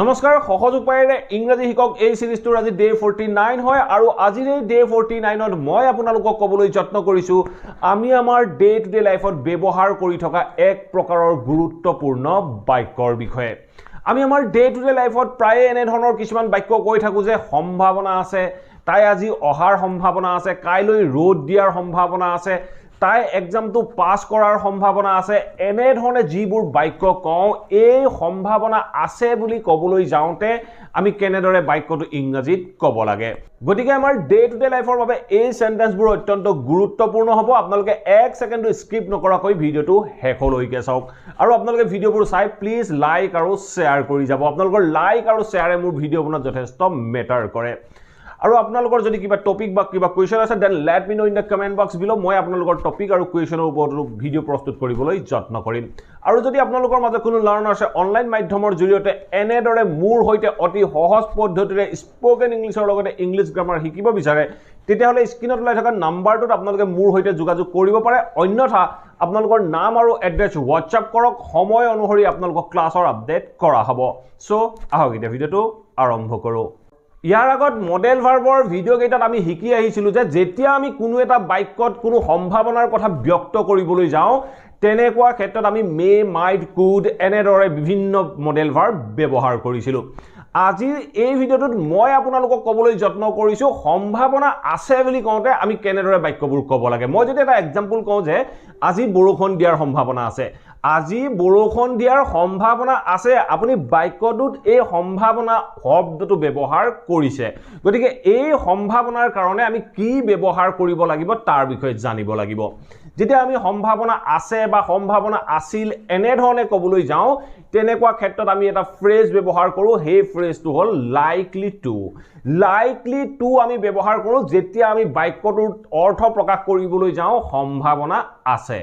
নমস্কাৰ সহজ উপায়েৰে ইংৰাজী শিকক এই সিৰিজটোৰ আজি ডে 49 হয় আৰু আজিৰ এই ডে 49ত মই আপোনালোকক ক'বলৈ যত্ন কৰিছো আমি আমাৰ ডে টু ডে লাইফত ব্যৱহাৰ কৰি থকা এক প্ৰকাৰৰ গুৰুত্বপূৰ্ণ বাক্যৰ বিষয়ে আমি আমাৰ ডে টু ডে লাইফত প্ৰায় এনে ধৰণৰ কিছুমান বাক্য কৈ থাকো যে সম্ভাৱনা আছে তাই আজি অহাৰ সম্ভাৱনা আছে কাইলৈ ৰ'দ দিয়াৰ সম্ভাৱনা আছে তাই এক্সামটো পাস কৰাৰ সম্ভাৱনা আছে এনে ধৰণে যিবোৰ বাক্য কওঁ এই সম্ভাৱনা আছে বুলি ক'বলৈ যাওঁতে আমি কেনেদৰে বাক্যটো ইংৰাজীত ক'ব লাগে গতিকে আমাৰ ডে টু ডে লাইফৰ বাবে এই সেন্টেন্সবোৰ অত্যন্ত গুৰুত্বপূৰ্ণ হ'ব আপোনালোকে এক সেকেন্ডো স্কিপ নকৰাকৈ ভিডিওটো শেষলৈকে চাওক আৰু আপোনালোকে ভিডিওবোৰ চাই প্লিজ লাইক আৰু শ্বেয়াৰ কৰি যাব আপোনালোকৰ লাইক আৰু শ্বেয়াৰে মোৰ ভিডিও বনাত যথেষ্ট মেটাৰ কৰে আৰু আপোনালোকৰ যদি কিবা টপিক বা কিবা কোৱেশ্চন আছে then let me know in the comment box below মই আপোনালোকৰ টপিক আৰু কোৱেশ্চনৰ ওপৰত ভিডিও প্ৰস্তুত কৰিবলৈ যত্ন কৰিম আৰু যদি আপোনালোকৰ মাজত কোনো লাৰ্নাৰ আছে অনলাইন মাধ্যমৰ জৰিয়তে এনেদৰে মোৰ হৈতে অতি সহজ পদ্ধতিৰে স্পোকেন ইংলিছৰ লগতে ইংলিছ গ্ৰামাৰ শিকিব বিচাৰে তেতিয়াহলে স্ক্ৰিনত ওলাই থকা নাম্বাৰটোত আপোনালোকে মোৰ হৈতে যোগাযোগ কৰিব পাৰে অন্যথা আপোনালোকৰ নাম আৰু এড্ৰেছ WhatsApp কৰক সময় অনুসৰি আপোনালোকক ক্লাছৰ আপডেট কৰা হ'ব সো আহক এতিয়া ভিডিওটো আৰম্ভ কৰো ইয়াৰ আগত মডেল ভাৰ্বৰ ভিডিও কেইটাত আমি শিকি আহিছিলো যে যেতিয়া আমি কোনো এটা বাক্যত কোনো সম্ভাৱনাৰ কথা ব্যক্ত কৰিবলৈ যাওঁ তেনেকুৱা ক্ষেত্ৰত আমি মে মাইট কুড এনেদৰে বিভিন্ন মডেল ভাৰ্ব ব্যৱহাৰ কৰিছিলো আজি এই ভিডিওটোত মই আপোনালোকক ক'বলৈ যত্ন কৰিছো সম্ভাৱনা আছে বুলি কওঁতে আমি কেনেদৰে বাক্যবোৰ ক'ব লাগে মই যদি এটা এক্সাম্পল কওঁ যে আজি বৰষুণ দিয়াৰ সম্ভাৱনা আছে আজি বৰষুণ দিয়াৰ সম্ভাৱনা আছে আপুনি বাক্যটোত এই সম্ভাৱনা শব্দটো ব্যৱহাৰ কৰিছে গতিকে এই সম্ভাৱনাৰ কাৰণে আমি কি ব্যৱহাৰ কৰিব লাগিব তাৰ বিষয়ে জানিব লাগিব যেতিয়া আমি সম্ভাৱনা আছে বা সম্ভাৱনা আছিল এনে ধৰণে ক'বলৈ যাওঁ তেনেকুৱা ক্ষেত্ৰত আমি এটা ফ্ৰেজ ব্যৱহাৰ কৰো সেই ফ্ৰেজটো হ'ল লাইকলি টু আমি ব্যৱহাৰ কৰো যেতিয়া আমি বাক্যটোৰ অৰ্থ প্ৰকাশ কৰিবলৈ যাওঁ সম্ভাৱনা আছে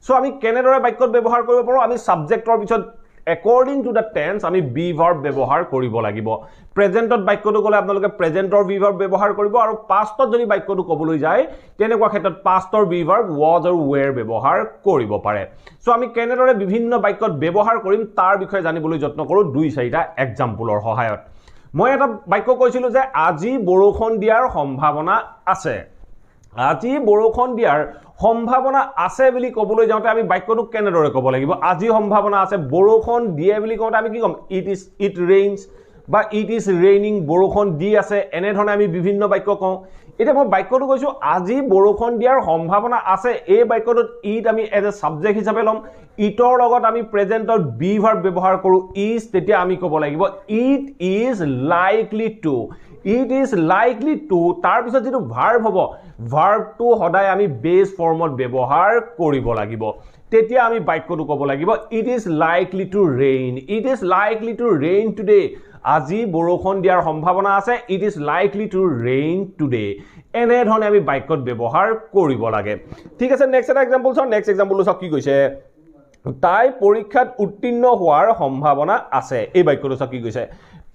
সো আমি কেনেদৰে বাক্যত ব্যৱহাৰ কৰিব পাৰো আমি সাবজেক্টৰ পিছত according to the tense আমি be verb ব্যৱহাৰ কৰিব লাগিব প্ৰেজেন্টত বাক্যটো গলে আপোনালোকে প্ৰেজেন্টৰ be verb ব্যৱহাৰ কৰিব আৰু পাষ্টত যদি বাক্যটো ক'বলৈ যায় তেনেকুৱা ক্ষেত্ৰত পাষ্টৰ be verb was আৰু were ব্যৱহাৰ কৰিব পাৰে সো আমি কেনেদৰে বিভিন্ন বাক্যত ব্যৱহাৰ কৰিম তাৰ বিষয়ে জানিবলৈ যত্ন কৰো দুই চাৰিটা এক্সাম্পলৰ সহায়ত মই এটা বাক্য কৈছিলো যে আজি বৰষুণ দিয়াৰ সম্ভাৱনা আছে আজি বৰষুণ দিয়াৰ সম্ভাৱনা আছে বুলি ক'বলৈ যাওঁতে আমি বাক্যটো কেনেদৰে ক'ব লাগিব আজি সম্ভাৱনা আছে বৰষুণ দিয়ে বুলি কওঁতে আমি কি ক'ম ইট ৰেইনছ বা ইট ইজ ৰেইনিং বৰষুণ দি আছে এনে ধৰণে আমি বিভিন্ন বাক্য কওঁ এতিয়া মই বাক্যটো কৈছো আজি বৰষুণ দিয়াৰ সম্ভাৱনা আছে এই বাক্যটোত ইট আমি এজ এ সাবজেক্ট হিচাপে লম ইটৰ লগত আমি প্ৰেজেন্টৰ বি ভাৰ্ব ব্যৱহাৰ কৰো ইজ তেতিয়া আমি ক'ব লাগিব it is likely to It is likely to তাৰ পিছত যেটো ভাৰ্ব হ'ব ভাৰ্বটো সদায় আমি বেস ফৰ্মত ব্যৱহাৰ কৰিব লাগিব তেতিয়া আমি বাক্যটো ক'ব লাগিব it is likely to rain today আজি বৰষুণ দিয়াৰ সম্ভাৱনা আছে it is likely to rain today এনে ধৰণে আমি বাক্যত ব্যৱহাৰ কৰিব লাগে ঠিক আছে নেক্সট এটা এক্সাম্পল চাও নেক্সট এক্সাম্পলটো চাও কি কৈছে তাই পৰীক্ষাত উত্তীৰ্ণ হোৱাৰ সম্ভাৱনা আছে এই বাক্যটো চাও কি কৈছে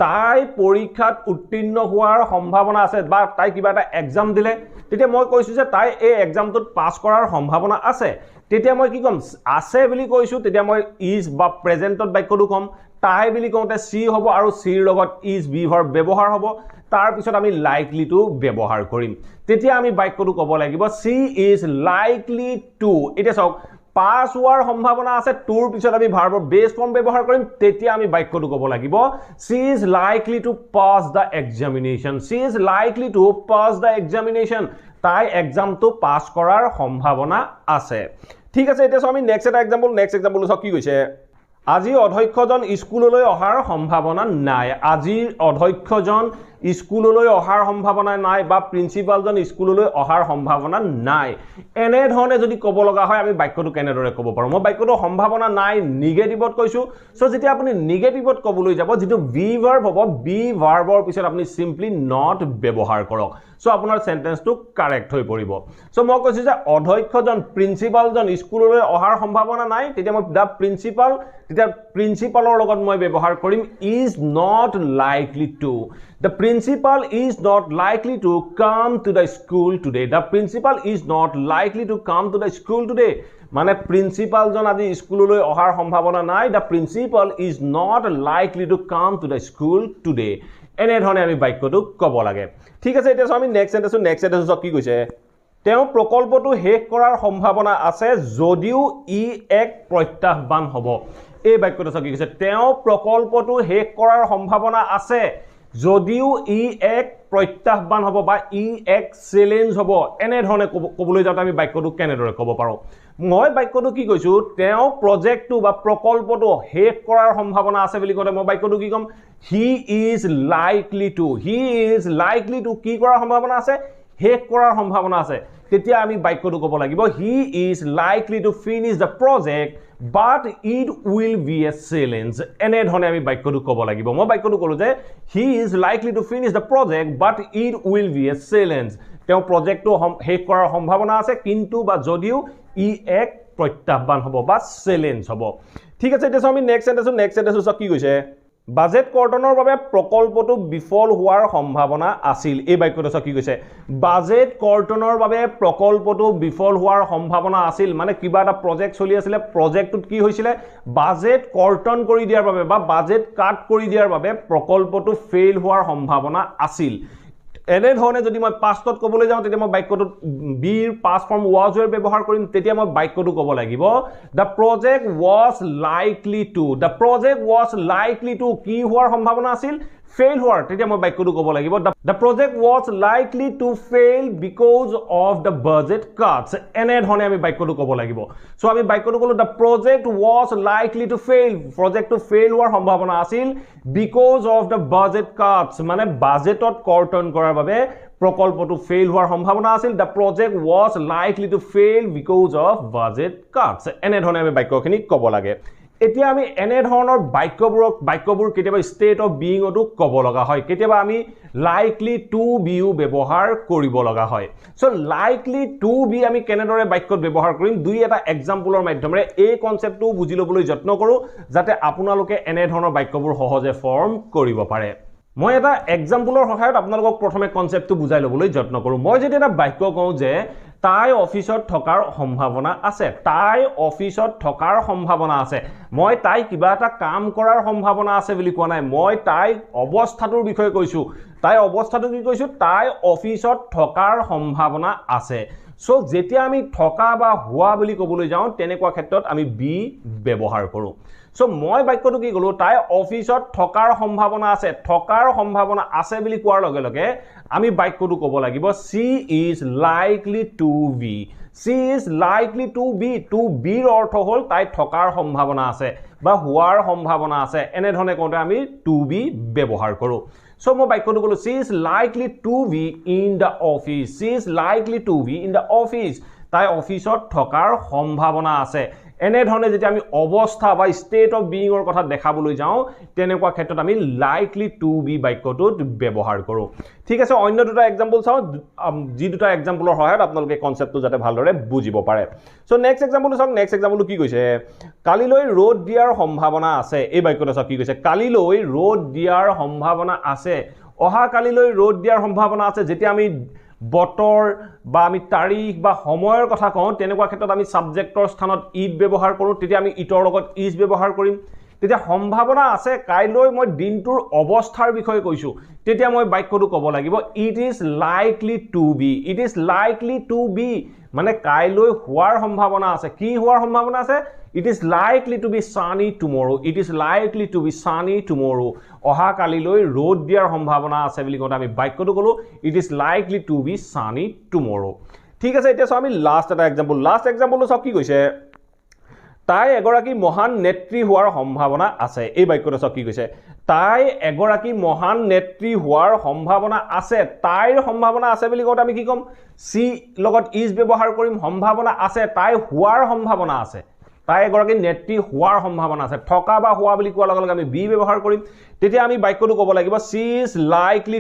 তাই পৰীক্ষাত উত্তীৰ্ণ হোৱাৰ সম্ভাৱনা আছে বা তাই কিবা এটা এক্সাম দিলে তেতিয়া মই কৈছো যে তাই এই এক্সামটোত পাস কৰাৰ সম্ভাৱনা আছে তেতিয়া মই কি কম আছে বুলি কৈছো তেতিয়া মই ইজ বা প্ৰেজেন্টত বাক্যটো কম তাই বুলি কওঁতে সি হ'ব আৰু সিৰ লগত ইজ বি ভাৰ্ব ব্যৱহাৰ হ'ব তাৰ পিছত আমি লাইকলি টু ব্যৱহাৰ কৰিম তেতিয়া আমি বাক্যটো ক'ব লাগিব সি ইজ লাইকলি টু এটা চাওক পাস হোৱাৰ সম্ভাৱনা আছে টুৰ পিছত আমি ভাৰ্বৰ বেস ফৰ্ম ব্যৱহাৰ কৰিম তেতিয়া আমি বাক্যটো ক'ব লাগিব she is likely to pass the examination তাই এক্সামটো পাস কৰাৰ সম্ভাৱনা আছে ঠিক আছে এতিয়া আমি নেক্সট এটা এক্সাম্পল চাও কি কৈছে আজি অধ্যক্ষজন স্কুললৈ অহাৰ সম্ভাৱনা নাই আজি অধ্যক্ষজন স্কুললৈ অহাৰ সম্ভাৱনা নাই বা প্ৰিন্সিপালজন স্কুললৈ অহাৰ সম্ভাৱনা নাই এনে ধৰণে যদি ক'ব লগা হয় আমি বাক্যটো কেনেদৰে ক'ব পাৰো মই বাক্যটো সম্ভাৱনা নাই নিগেটিভত কৈছো সো যেতিয়া আপুনি নিগেটিভত ক'বলৈ যাব যেটো বি ভাৰ্ব হ'ব বি ভাৰ্বৰ পিছত আপুনি সিম্পলি নট ব্যৱহাৰ কৰক সো আপোনাৰ সেন্টেন্সটো কাৰেক্ট হৈ পৰিব সো মই কৈছো যে অধ্যক্ষজন প্ৰিন্সিপালজন স্কুললৈ অহাৰ সম্ভাৱনা নাই তেতিয়া মই দা প্ৰিন্সিপাল তেতিয়া প্ৰিন্সিপালৰ লগত মই ব্যৱহাৰ কৰিম is not likely to the principal is not likely to come to the school today the principal is not likely to come to the school today মানে প্ৰিন্সিপালজন আজি স্কুললৈ অহাৰ সম্ভাৱনা নাই the principal is not likely to come to the school today এনেধৰণে আমি বাক্যটো ক'ব লাগে ঠিক আছে এতিয়া আমি নেক্সট সেন্টেন্স কি কৈছে তেওঁ প্ৰকল্পটো শেষ কৰাৰ সম্ভাৱনা আছে যদিও ই এক প্ৰত্যাহ্বান হ'ব এই বাক্যটো কি কৈছে তেওঁ প্ৰকল্পটো শেষ কৰাৰ সম্ভাৱনা আছে যদিও ই এক প্ৰত্যাহ্বান হ'ব বা ই এক চ্যালেঞ্জ হ'ব এনেধৰণে ক'বলৈ যাওঁতে আমি বাক্যটো কেনেদৰে ক'ব পাৰোঁ মই বাক্যটো কি কৈছো তেওঁ প্ৰজেক্টটো বা প্ৰকল্পটো শেষ কৰাৰ সম্ভাৱনা আছে বুলি কওঁতে মই বাক্যটো কি ক'ম হি ইজ লাইকলি টু কি কৰাৰ সম্ভাৱনা আছে শেষ কৰাৰ সম্ভাৱনা আছে তেতিয়া আমি বাক্যটো ক'ব লাগিব he is likely to finish the project but it will be a challenge এনেধৰণে আমি বাক্যটো ক'ব লাগিব মই বাক্যটো ক'লো যে he is likely to finish the project but it will be a challenge তেওঁ প্ৰজেক্টটো শেষ কৰাৰ সম্ভাৱনা আছে কিন্তু বা যদিও ই এক প্ৰত্যাহ্বান হ'ব বা চ্যালেঞ্জ হ'ব ঠিক আছে এতিয়া আমি নেক্সট সেন্টেন্স কি কৈছে বাজেট কৰ্তনৰ বাবে প্ৰকল্পটো বিফল হোৱাৰ সম্ভাৱনা আছিল এই বাক্যটো কি কৈছে বাজেট কৰ্তনৰ বাবে প্ৰকল্পটো বিফল হোৱাৰ সম্ভাৱনা আছিল মানে কিবা এটা প্ৰজেক্ট চলি আছিল প্ৰজেক্টটোত কি হৈছিল বাজেট কৰ্তন কৰি দিয়াৰ বাবে বা বাজেট কাট কৰি দিয়াৰ বাবে প্ৰকল্পটো ফেইল হোৱাৰ সম্ভাৱনা আছিল এনেধৰণে যদি মই পাষ্টত ক'বলৈ যাওঁ তেতিয়া মই বাক্যটো বিৰ পাষ্ট ফৰ্ম was were ব্যৱহাৰ কৰিম তেতিয়া মই বাক্যটো ক'ব লাগিব the project was likely to কি হোৱাৰ সম্ভাৱনা আছিল fail হোৱাৰ তেতিয়া মই বাক্যটো ক'ব লাগিব the project was likely to fail because of the budget cuts এনেধৰণে আমি বাক্যটো ক'ব লাগিব সো আমি বাক্যটো ক'লো the project was likely to fail প্ৰজেক্টটো fail হোৱাৰ সম্ভাৱনা আছিল because of the budget cuts মানে বাজেটত কৰ্তন কৰাৰ বাবে প্ৰকল্পটো fail হোৱাৰ সম্ভাৱনা আছিল the project was likely to fail because of budget cuts এনেধৰণে আমি বাক্যখিনি ক'ব লাগে এতিয়া আমি এনে ধৰণৰ বাক্যবোৰ কেতিয়াবা ষ্টেট অফ বিইংটো ক'ব লগা হয় কেতিয়াবা আমি লাইকলি টু বিও ব্যৱহাৰ কৰিব লগা হয় সো লাইকলি টু বি আমি কেনেদৰে বাক্যত ব্যৱহাৰ কৰিম দুই এটা এক্সাম্পলৰ মাধ্যমেৰে এই কনসেপ্টটো বুজি ল'বলৈ যত্ন কৰো যাতে আপোনালোকে এনে ধৰণৰ বাক্যবোৰ সহজে ফৰ্ম কৰিব পাৰে মই এটা এক্সাম্পলৰ সহায়ত আপোনালোকক প্ৰথমে কনসেপ্টটো বুজাই ল'বলৈ যত্ন কৰো মই যদি এটা বাক্য কওঁ যে তাই অফিসত থকাৰ সম্ভাৱনা আছে মই তাই কিবা এটা কাম কৰাৰ সম্ভাৱনা আছে বুলি কোৱা নাই মই তাই অৱস্থাটোৰ বিষয়ে কৈছো তাই অৱস্থাটো কি কৈছো তাই অফিসত থকাৰ সম্ভাৱনা আছে সো যেতিয়া আমি থকা বা হোৱা বুলি ক'বলৈ যাওঁ তেনেকুৱা ক্ষেত্ৰত আমি বি ব্যৱহাৰ কৰো সো মই বাক্যটো কি ক'লো তাই অফিসত থকাৰ সম্ভাৱনা আছে বুলি কোৱাৰ লগে লগে আমি বাক্যটো ক'ব লাগিব she is likely to be ৰ অৰ্থ হ'ল তাই থকাৰ সম্ভাৱনা আছে বা হোৱাৰ সম্ভাৱনা আছে এনে ধৰণে কওঁতে আমি to be ব্যৱহাৰ কৰো সো মই বাক্যটো ক'লো she is likely to be in the office তাই অফিসত থকাৰ সম্ভাৱনা আছে এনে ধৰণে যেতিয়া আমি অৱস্থা বা ষ্টেট অফ বিইংৰ কথা দেখাবলৈ যাওঁ তেনেকুৱা ক্ষেত্ৰত আমি লাইকলি টু বি বাক্যটোত ব্যৱহাৰ কৰো ঠিক আছে অন্য দুটা এক্সাম্পল চাও যি দুটা এক্সাম্পলৰ সহায়ত আপোনালোকে কনসেপ্টটো যাতে ভালদৰে বুজিব পাৰে সো নেক্সট এক্সাম্পলটো কি কৈছে কালিলৈ ৰ'দ দিয়াৰ সম্ভাৱনা আছে এই বাক্যটো চাওক কি কৈছে কালিলৈ ৰ'দ দিয়াৰ সম্ভাৱনা আছে অহা কালিলৈ ৰ'দ দিয়াৰ সম্ভাৱনা আছে যেতিয়া আমি বতৰ বা আমি তাৰিখ বা সময়ৰ কথা কওঁ তেনেকুৱা ক্ষেত্ৰত আমি সাবজেক্টৰ স্থানত ইট ব্যৱহাৰ কৰো তেতিয়া আমি ইটৰ লগত ইজ ব্যৱহাৰ কৰিম তেতিয়া সম্ভাৱনা আছে কাইলৈ মই দিনটোৰ অৱস্থাৰ বিষয়ে কৈছো তেতিয়া মই বাক্যটো ক'ব লাগিব it is likely to be মানে কাইলৈ হোৱাৰ সম্ভাৱনা আছে কি হোৱাৰ সম্ভাৱনা আছে it is likely to be sunny tomorrow অহা কালিলৈ ৰ'দ দিয়াৰ সম্ভাৱনা আছে বুলি কওঁতে আমি বাক্যটো ক'লো it is likely to be sunny tomorrow ঠিক আছে এতিয়া আমি লাষ্ট এক্সাম্পলটো সব কি কৈছে তাই এগৰাকী মহান নেত্ৰী হোৱাৰ সম্ভাৱনা আছে এই বাক্যটো সব কি কৈছে তাই এগৰাকী মহান নেত্ৰী হোৱাৰ সম্ভাৱনা আছে তাইৰ সম্ভাৱনা আছে বুলি কওঁতে আমি কি ক'ম সি লগত ইজ ব্যৱহাৰ কৰিম সম্ভাৱনা আছে তাই হোৱাৰ সম্ভাৱনা আছে তাই এগৰাকী নেত্ৰী হোৱাৰ সম্ভাৱনা আছে থকা বা হোৱা বুলি কোৱাৰ লগে লগে আমি বি ব্যৱহাৰ কৰিম তেতিয়া আমি বাক্যটো ক'ব লাগিব she is likely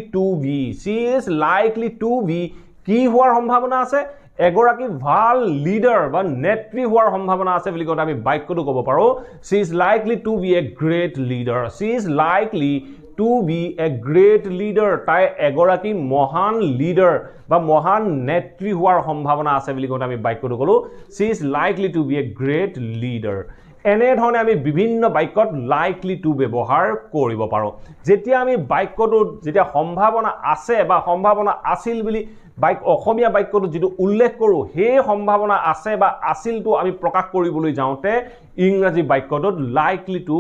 to be কি হোৱাৰ সম্ভাৱনা আছে এগৰাকী ভাল লিডাৰ বা নেত্ৰী হোৱাৰ সম্ভাৱনা আছে বুলি কওঁতে আমি বাক্যটো ক'ব পাৰো she is likely to be a great leader to be a great leader তাই এগৰাকী মহান লিডাৰ বা মহান নেত্ৰী হোৱাৰ সম্ভাৱনা আছে বুলি কোৱা আমি বাক্যটো কলো she is likely to be a great leader এনে ধৰণে আমি বিভিন্ন বাক্যত লাইকলি টু ব্যৱহাৰ কৰিব পাৰো যেতিয়া আমি বাক্যটো যেতিয়া সম্ভাৱনা আছে বা সম্ভাৱনা আছিল বুলি অসমীয়া বাক্যটো যেটো উল্লেখ কৰো হে সম্ভাৱনা আছে বা আছিলটো আমি প্ৰকাশ কৰিবলৈ যাওঁতে ইংৰাজী বাক্যটোত লাইকলি টু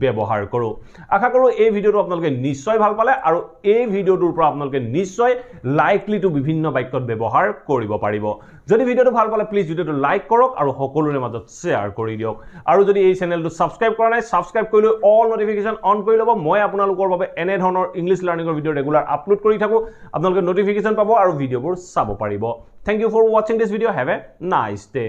ব্যৱহাৰ কৰো আশা কৰো এই ভিডিওটো আপোনালোকে নিশ্চয় ভাল পালে আৰু এই ভিডিওটোৰ পৰা আপোনালোকে নিশ্চয় লাইকলি টু বিভিন্ন বাক্যত ব্যৱহাৰ কৰিব পাৰিব যদি ভিডিওটো ভাল পালে প্লিজ ভিডিওটো লাইক কৰক আৰু সকলোৰে মাজত শেয়াৰ কৰি দিয়ক আৰু যদি এই চেনেলটো সাবস্ক্ৰাইব কৰা নাই সাবস্ক্ৰাইব কৰি লৈ অল নোটিফিকেশন অন কৰি ল'ব মই আপোনালোকৰ বাবে এনে ধৰণৰ ইংলিশ লাৰ্নিংৰ ভিডিও ৰেগুলাৰ আপলোড কৰি থাকো আপোনালোকে নোটিফিকেশন পাব আৰু ভিডিওবোৰ চাব পাৰিব thank you for watching this video have a nice day